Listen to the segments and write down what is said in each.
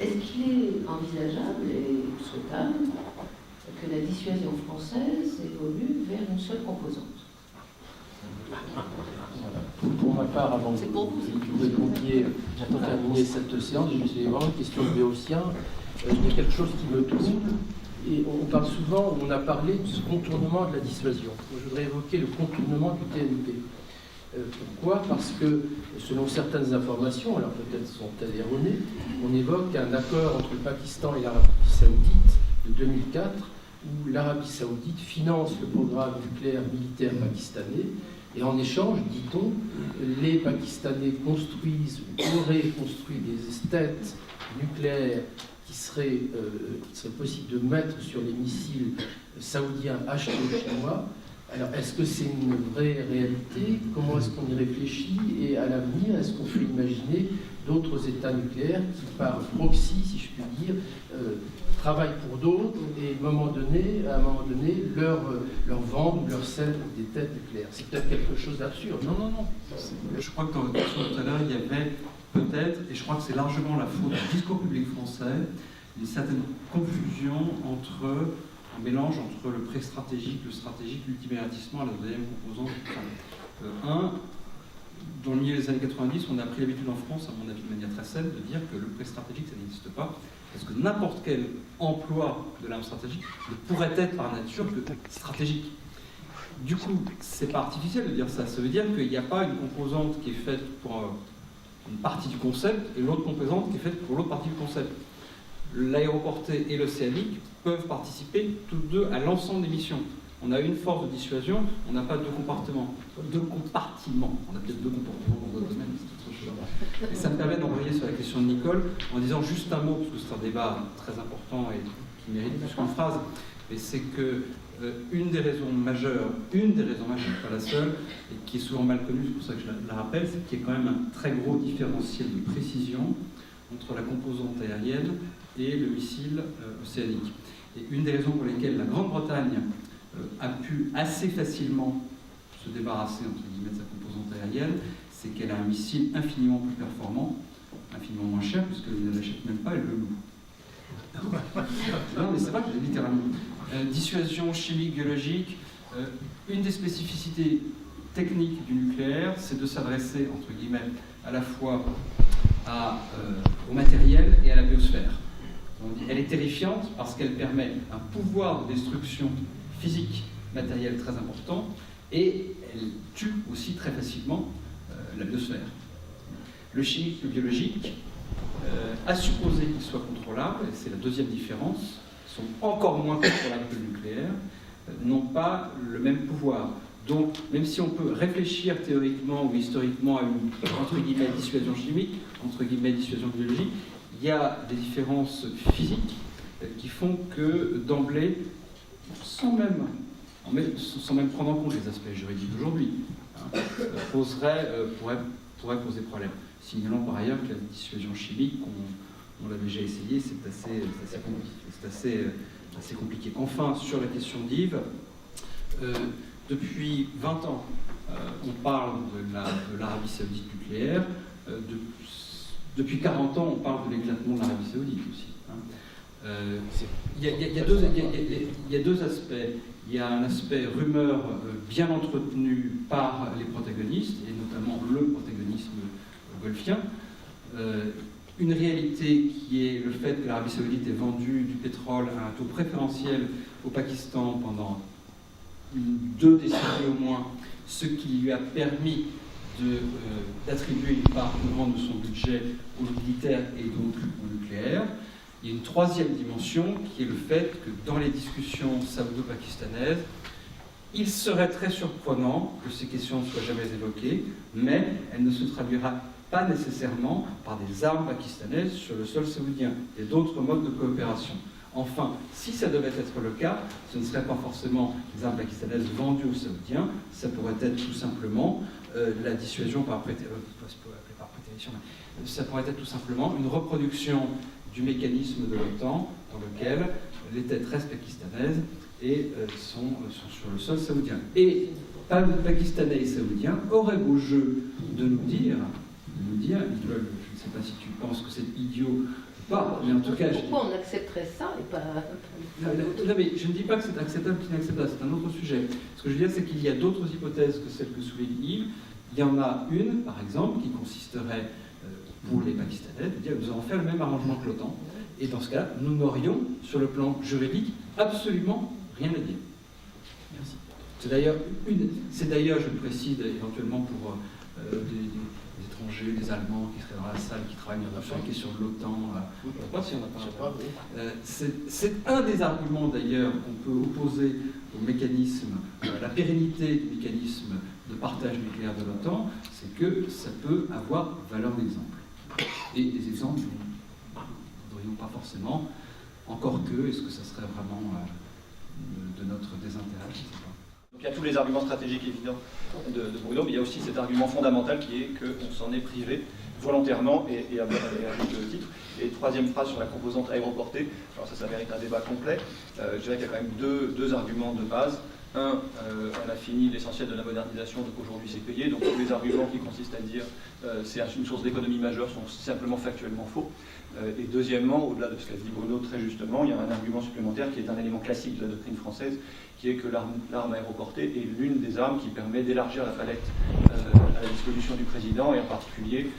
est-ce qu'il est envisageable et souhaitable que la dissuasion française évolue vers une seule composante? Pour ma part, avant que vous répondiez, j'attends terminer cette séance, j'ai vraiment une question de Béotien. Il y a quelque chose qui me trouble, et on parle souvent, on a parlé du contournement de la dissuasion. Moi, je voudrais évoquer le contournement du TNP. Pourquoi? Parce que, selon certaines informations, alors peut-être sont-elles erronées, on évoque un accord entre le Pakistan et l'Arabie Saoudite de 2004, où l'Arabie Saoudite finance le programme nucléaire militaire pakistanais, et en échange, dit-on, les Pakistanais construisent ou auraient construit des esthètes nucléaires qui serait possible de mettre sur les missiles saoudiens achetés aux Chinois. Alors, est-ce que c'est une vraie réalité? Comment est-ce qu'on y réfléchit? Et à l'avenir, est-ce qu'on peut imaginer d'autres États nucléaires qui, par proxy, si je puis dire, travaillent pour d'autres et à un moment donné, leur vendent ou leur cèdent des têtes nucléaires? C'est peut-être quelque chose d'absurde. Non. Je crois que dans la question tout à l'heure, il y avait peut-être, et je crois que c'est largement la faute du discours public français, une certaine confusion entre un mélange entre le pré-stratégique, le stratégique, l'ultimérantissement à la deuxième composante. Dans le milieu des années 90, on a pris l'habitude en France, à mon avis de manière très saine, de dire que le pré-stratégique, ça n'existe pas, parce que n'importe quel emploi de l'arme stratégique ne pourrait être par nature que stratégique. Du coup, c'est pas artificiel de dire ça. Ça veut dire qu'il n'y a pas une composante qui est faite pour une partie du concept et l'autre composante qui est faite pour l'autre partie du concept. L'aéroporté et l'océanique peuvent participer toutes deux à l'ensemble des missions. On a une force de dissuasion, on n'a pas deux compartiments. On a peut-être deux comportements dans d'autres domaines, c'est autre chose. Et ça me permet d'envoyer sur la question de Nicole en disant juste un mot, parce que c'est un débat très important et qui mérite plus qu'une phrase, mais c'est que une des raisons majeures, pas la seule, et qui est souvent mal connue, c'est pour ça que je la rappelle, c'est qu'il y a quand même un très gros différentiel de précision entre la composante aérienne et le missile océanique. Et une des raisons pour lesquelles la Grande-Bretagne a pu assez facilement se débarrasser entre guillemets de sa composante aérienne, c'est qu'elle a un missile infiniment plus performant, infiniment moins cher, puisqu'elle ne l'achète même pas, elle le loue. Non, mais c'est vrai, littéralement. Dissuasion chimique, biologique, une des spécificités techniques du nucléaire, c'est de s'adresser, entre guillemets, à la fois au matériel et à la biosphère. Elle est terrifiante parce qu'elle permet un pouvoir de destruction physique, matérielle très important, et elle tue aussi très facilement la biosphère. Le chimique, le biologique, à supposer qu'il soit contrôlable, et c'est la deuxième différence, sont encore moins contrôlables que le nucléaire, n'ont pas le même pouvoir. Donc, même si on peut réfléchir théoriquement ou historiquement à une, entre guillemets, dissuasion chimique, entre guillemets, dissuasion biologique, il y a des différences physiques qui font que, d'emblée, sans même prendre en compte les aspects juridiques d'aujourd'hui, pourrait poser problème. Signalant par ailleurs que la dissuasion chimique, on l'a déjà essayé, c'est assez compliqué. Enfin, sur la question d'Yves, depuis 20 ans, on parle de l'Arabie Saoudite nucléaire. Depuis 40 ans, on parle de l'éclatement de l'Arabie Saoudite aussi. Il y a deux aspects. Il y a un aspect rumeur bien entretenu par les protagonistes, et notamment le protagonisme golfien. Une réalité qui est le fait que l'Arabie Saoudite ait vendu du pétrole à un taux préférentiel au Pakistan pendant 2 décennies au moins, ce qui lui a permis d'attribuer une part plus grande de son budget au militaire et donc au nucléaire. Il y a une troisième dimension qui est le fait que dans les discussions saoudo-pakistanaises, il serait très surprenant que ces questions ne soient jamais évoquées, mais elles ne se traduira pas nécessairement par des armes pakistanaises sur le sol saoudien. Il y a d'autres modes de coopération. Enfin, si ça devait être le cas, ce ne serait pas forcément des armes pakistanaises vendues aux Saoudiens, ça pourrait être tout simplement la dissuasion par prétédition, ça pourrait être tout simplement une reproduction du mécanisme de l'OTAN dans lequel les têtes restent pakistanaises et sont sur le sol saoudien. Et Pakistanais et Saoudiens auraient beau jeu de nous dire, Nicole, je ne sais pas si tu penses que c'est idiot pas, mais en tout cas... Pourquoi on accepterait ça et pas... Non, mais je ne dis pas que c'est acceptable ou inacceptable, c'est un autre sujet. Ce que je veux dire, c'est qu'il y a d'autres hypothèses que celles que souligne Yves. Il y en a une, par exemple, qui consisterait, pour les Pakistanais, de dire que nous allons faire le même arrangement que l'OTAN. Et dans ce cas, nous n'aurions, sur le plan juridique, absolument rien à dire. Merci. C'est d'ailleurs, je le précise éventuellement pour des étrangers, des Allemands qui seraient dans la salle, qui travaillent sur la question de l'OTAN. Je ne sais pas si on a pas. C'est un des arguments d'ailleurs qu'on peut opposer au mécanisme, à la pérennité du mécanisme de partage nucléaire de l'OTAN, c'est que ça peut avoir valeur d'exemple. Et des exemples, nous n'aurions pas forcément, encore que, est-ce que ça serait vraiment de notre désintérêt, je ne sais pas. Donc il y a tous les arguments stratégiques évidents de Bruno, mais il y a aussi cet argument fondamental qui est qu'on s'en est privé volontairement et à juste titre. Et troisième phrase sur la composante aéroportée, alors ça mérite un débat complet. Je dirais qu'il y a quand même deux arguments de base. Un, on a fini l'essentiel de la modernisation, donc aujourd'hui c'est payé. Donc tous les arguments qui consistent à dire c'est une source d'économie majeure sont simplement factuellement faux. Et deuxièmement, au-delà de ce qu'a dit Bruno très justement, il y a un argument supplémentaire qui est un élément classique de la doctrine française, qui est que l'arme aéroportée est l'une des armes qui permet d'élargir la palette à la disposition du président, et en particulier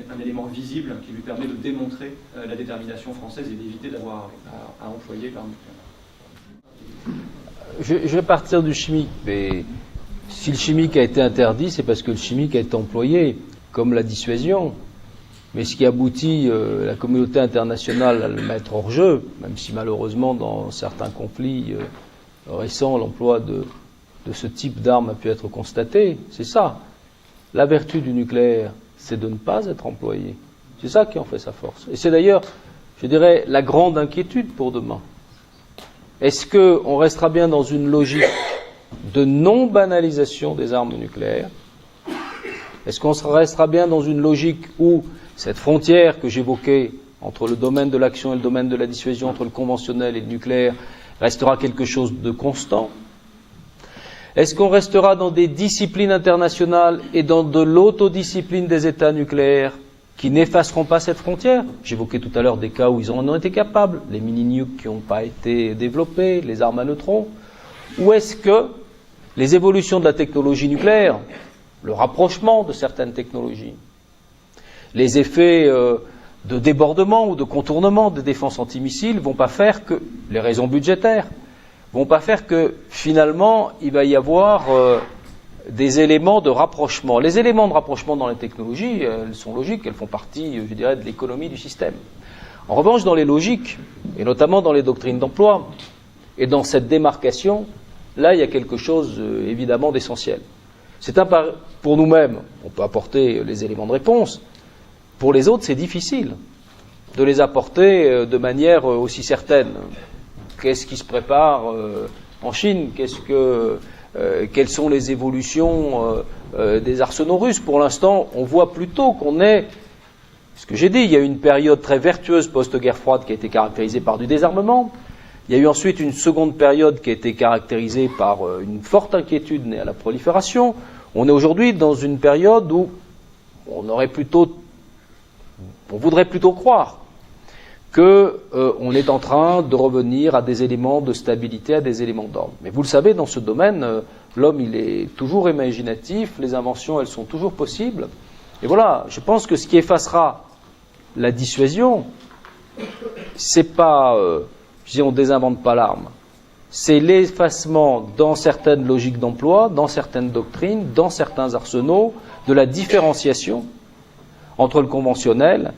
un élément visible qui lui permet de démontrer la détermination française et d'éviter d'avoir à employer l'arme nucléaire. Je vais partir du chimique, mais si le chimique a été interdit, c'est parce que le chimique a été employé comme la dissuasion. Mais ce qui aboutit la communauté internationale à le mettre hors jeu, même si malheureusement dans certains conflits récents l'emploi de ce type d'armes a pu être constaté, c'est ça. La vertu du nucléaire, c'est de ne pas être employé. C'est ça qui en fait sa force. Et c'est d'ailleurs, je dirais, la grande inquiétude pour demain. Est-ce qu'on restera bien dans une logique de non-banalisation des armes nucléaires? Est-ce qu'on restera bien dans une logique où cette frontière que j'évoquais entre le domaine de l'action et le domaine de la dissuasion, entre le conventionnel et le nucléaire, restera quelque chose de constant? Est-ce qu'on restera dans des disciplines internationales et dans de l'autodiscipline des États nucléaires qui n'effaceront pas cette frontière? J'évoquais tout à l'heure des cas où ils en ont été capables, les mini-nukes qui n'ont pas été développés, les armes à neutrons. Ou est-ce que les évolutions de la technologie nucléaire, le rapprochement de certaines technologies, les effets de débordement ou de contournement des défenses antimissiles vont pas faire que, les raisons budgétaires, vont pas faire que finalement il va y avoir des éléments de rapprochement. Les éléments de rapprochement dans les technologies, elles sont logiques, elles font partie, je dirais, de l'économie du système. En revanche, dans les logiques, et notamment dans les doctrines d'emploi, et dans cette démarcation, là il y a quelque chose évidemment d'essentiel. C'est pour nous-mêmes, on peut apporter les éléments de réponse. Pour les autres, c'est difficile de les apporter de manière aussi certaine. Qu'est-ce qui se prépare en Chine? Quelles sont les évolutions des arsenaux russes? Pour l'instant, on voit plutôt qu'on est, ce que j'ai dit, il y a eu une période très vertueuse post-guerre froide qui a été caractérisée par du désarmement. Il y a eu ensuite une seconde période qui a été caractérisée par une forte inquiétude née à la prolifération. On est aujourd'hui dans une période où on voudrait plutôt croire qu'on est en train de revenir à des éléments de stabilité, à des éléments d'ordre. Mais vous le savez, dans ce domaine, l'homme, il est toujours imaginatif, les inventions, elles sont toujours possibles. Et voilà, je pense que ce qui effacera la dissuasion, c'est pas, on désinvente pas l'arme, c'est l'effacement dans certaines logiques d'emploi, dans certaines doctrines, dans certains arsenaux, de la différenciation entre le conventionnel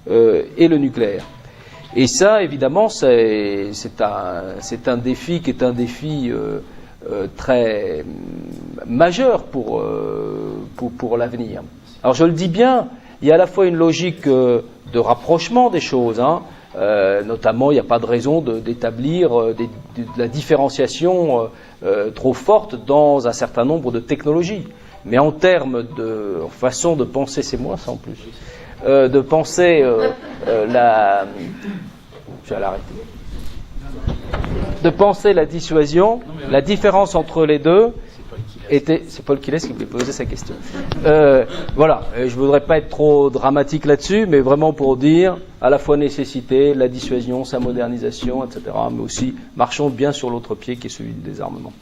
et le nucléaire. Et ça, évidemment, c'est un défi qui est un défi très majeur pour l'avenir. Alors je le dis bien, il y a à la fois une logique de rapprochement des choses, notamment il n'y a pas de raison d'établir de la différenciation trop forte dans un certain nombre de technologies. Mais en termes de façon de penser, c'est moi ça en plus, de penser je vais l'arrêter. De penser la dissuasion, la différence entre les deux, c'est Paul Quilles qui voulait poser sa question. Voilà, je voudrais pas être trop dramatique là-dessus, mais vraiment pour dire à la fois nécessité, la dissuasion, sa modernisation, etc., mais aussi marchons bien sur l'autre pied qui est celui du désarmement.